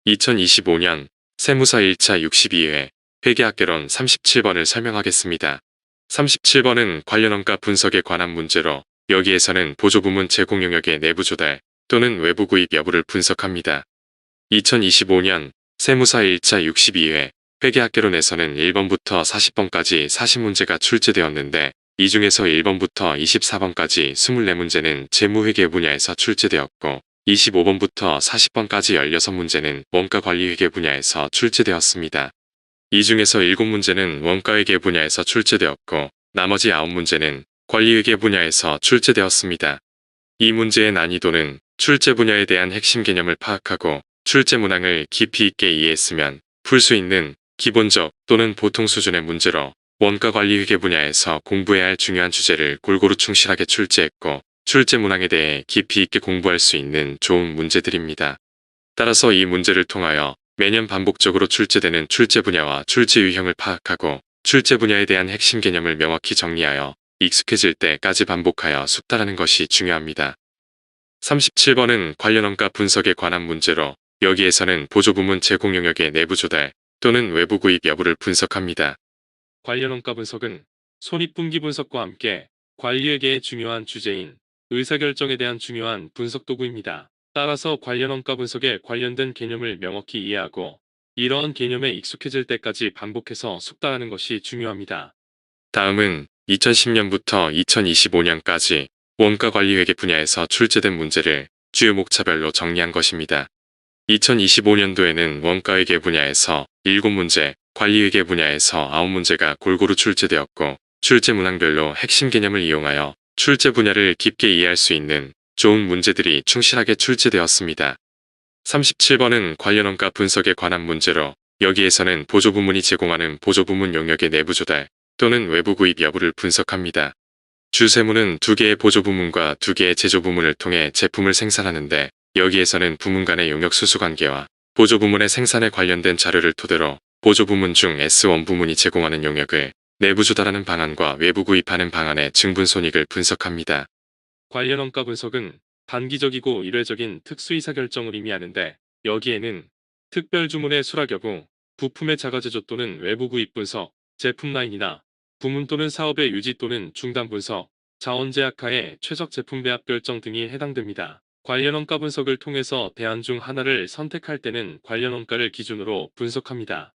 2025년 세무사 1차 62회 회계학개론 37번을 설명하겠습니다. 37번은 관련 원가 분석에 관한 문제로 여기에서는 보조부문 제공 용역의 내부 조달 또는 외부 구입 여부를 분석합니다. 2025년 세무사 1차 62회 회계학개론에서는 1번부터 40번까지 40문제가 출제되었는데 이 중에서 1번부터 24번까지 24문제는 재무회계 분야에서 출제되었고 25번부터 40번까지 16문제는 원가관리회계 분야에서 출제되었습니다. 이 중에서 7문제는 원가회계 분야에서 출제되었고 나머지 9문제는 관리회계 분야에서 출제되었습니다. 이 문제의 난이도는 출제 분야에 대한 핵심 개념을 파악하고 출제 문항을 깊이 있게 이해했으면 풀 수 있는 기본적 또는 보통 수준의 문제로 원가관리회계 분야에서 공부해야 할 중요한 주제를 골고루 충실하게 출제했고 출제 문항에 대해 깊이 있게 공부할 수 있는 좋은 문제들입니다. 따라서 이 문제를 통하여 매년 반복적으로 출제되는 출제 분야와 출제 유형을 파악하고 출제 분야에 대한 핵심 개념을 명확히 정리하여 익숙해질 때까지 반복하여 숙달하는 것이 중요합니다. 37번은 관련 원가 분석에 관한 문제로 여기에서는 보조부문 제공 용역의 내부 조달 또는 외부 구입 여부를 분석합니다. 관련 원가 분석은 손익분기 분석과 함께 관리회계의 중요한 주제인 의사결정에 대한 중요한 분석 도구입니다. 따라서 관련 원가 분석에 관련된 개념을 명확히 이해하고 이러한 개념에 익숙해질 때까지 반복해서 숙달하는 것이 중요합니다. 다음은 2010년부터 2025년까지 원가관리회계 분야에서 출제된 문제를 주요 목차별로 정리한 것입니다. 2025년도에는 원가회계 분야에서 7문제, 관리회계 분야에서 9문제가 골고루 출제되었고 출제 문항별로 핵심 개념을 이용하여 출제 분야를 깊게 이해할 수 있는 좋은 문제들이 충실하게 출제되었습니다. 37번은 관련 원가 분석에 관한 문제로 여기에서는 보조부문이 제공하는 보조부문 용역의 내부 조달 또는 외부 구입 여부를 분석합니다. 주세무는 2개의 보조부문과 2개의 제조부문을 통해 제품을 생산하는데 여기에서는 부문 간의 용역 수수 관계와 보조부문의 생산에 관련된 자료를 토대로 보조부문 중 S1 부문이 제공하는 용역을 내부 조달하는 방안과 외부 구입하는 방안의 증분손익을 분석합니다. 관련 원가 분석은 단기적이고 일회적인 특수의사결정을 의미하는데 여기에는 특별주문의 수락 여부, 부품의 자가제조 또는 외부 구입 분석, 제품 라인이나 부문 또는 사업의 유지 또는 중단 분석, 자원 제약하에 최적 제품 배합 결정 등이 해당됩니다. 관련 원가 분석을 통해서 대안 중 하나를 선택할 때는 관련 원가를 기준으로 분석합니다.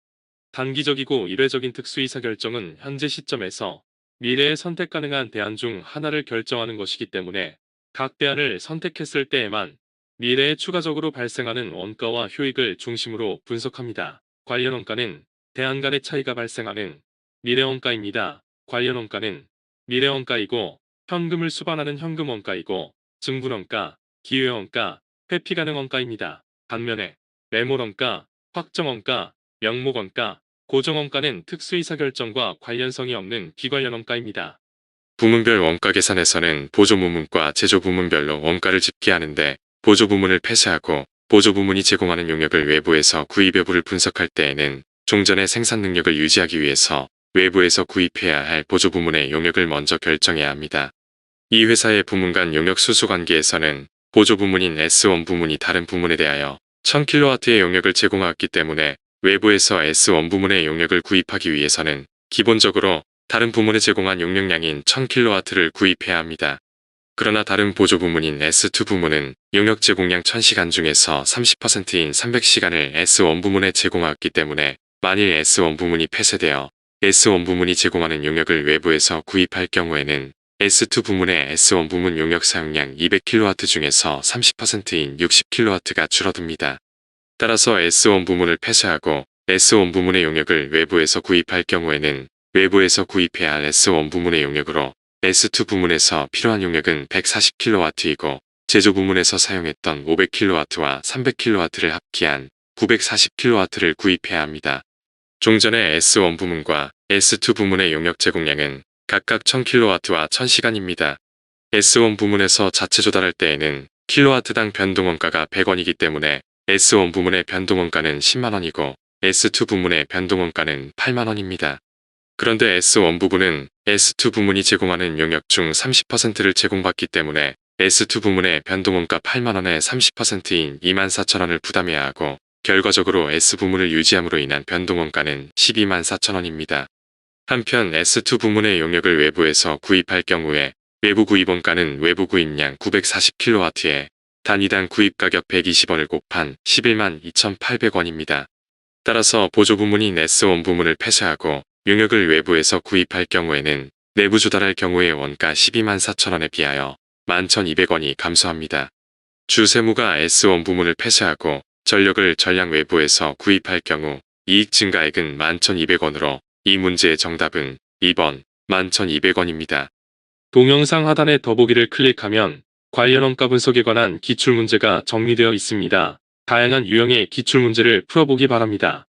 단기적이고 일회적인 특수의사결정은 현재 시점에서 미래에 선택 가능한 대안 중 하나를 결정하는 것이기 때문에 각 대안을 선택했을 때에만 미래에 추가적으로 발생하는 원가와 효익을 중심으로 분석합니다. 관련 원가는 대안 간의 차이가 발생하는 미래 원가입니다. 관련 원가는 미래 원가이고 현금을 수반하는 현금 원가이고 증분 원가, 기회 원가, 회피 가능 원가입니다. 반면에 매몰 원가, 확정 원가, 명목 원가, 고정 원가는 특수의사결정과 관련성이 없는 비관련 원가입니다. 부문별 원가 계산에서는 보조부문과 제조부문별로 원가를 집계하는데 보조부문을 폐쇄하고 보조부문이 제공하는 용역을 외부에서 구입 여부를 분석할 때에는 종전의 생산 능력을 유지하기 위해서 외부에서 구입해야 할 보조부문의 용역을 먼저 결정해야 합니다. 이 회사의 부문 간 용역 수수 관계에서는 보조부문인 S1 부문이 다른 부문에 대하여 1000kW의 용역을 제공하였기 때문에 외부에서 S1 부문의 용역을 구입하기 위해서는 기본적으로 다른 부문에 제공한 용역량인 1000kW를 구입해야 합니다. 그러나 다른 보조부문인 S2 부문은 용역 제공량 1000시간 중에서 30%인 300시간을 S1 부문에 제공하였기 때문에 만일 S1 부문이 폐쇄되어 S1 부문이 제공하는 용역을 외부에서 구입할 경우에는 S2 부문의 S1 부문 용역 사용량 200kW 중에서 30%인 60kW가 줄어듭니다. 따라서 S1 부문을 폐쇄하고 S1 부문의 용역을 외부에서 구입할 경우에는 외부에서 구입해야 할 S1 부문의 용역으로 S2 부문에서 필요한 용역은 140kW이고 제조 부문에서 사용했던 500kW와 300kW를 합기한 940kW를 구입해야 합니다. 종전의 S1 부문과 S2 부문의 용역 제공량은 각각 1000kW와 1000시간입니다. S1 부문에서 자체 조달할 때에는 kW당 변동원가가 100원이기 때문에 S1 부문의 변동원가는 10만원이고 S2 부문의 변동원가는 8만원입니다. 그런데 S1 부문은 S2 부문이 제공하는 용역 중 30%를 제공받기 때문에 S2 부문의 변동원가 8만원의 30%인 24,000원을 부담해야 하고 결과적으로 S부문을 유지함으로 인한 변동원가는 12만 4천원입니다. 한편 S2 부문의 용역을 외부에서 구입할 경우에 외부 구입원가는 외부 구입량 940kW에 단위당 구입가격 120원을 곱한 11만 2,800원입니다. 따라서 보조부문인 S1 부문을 폐쇄하고 용역을 외부에서 구입할 경우에는 내부 조달할 경우의 원가 12만 4천원에 비하여 11,200원이 감소합니다. 주세무가 S1 부문을 폐쇄하고 전력을 전량 외부에서 구입할 경우 이익 증가액은 11,200원으로 이 문제의 정답은 2번 11,200원입니다. 동영상 하단의 더보기를 클릭하면 관련 원가 분석에 관한 기출문제가 정리되어 있습니다. 다양한 유형의 기출문제를 풀어보기 바랍니다.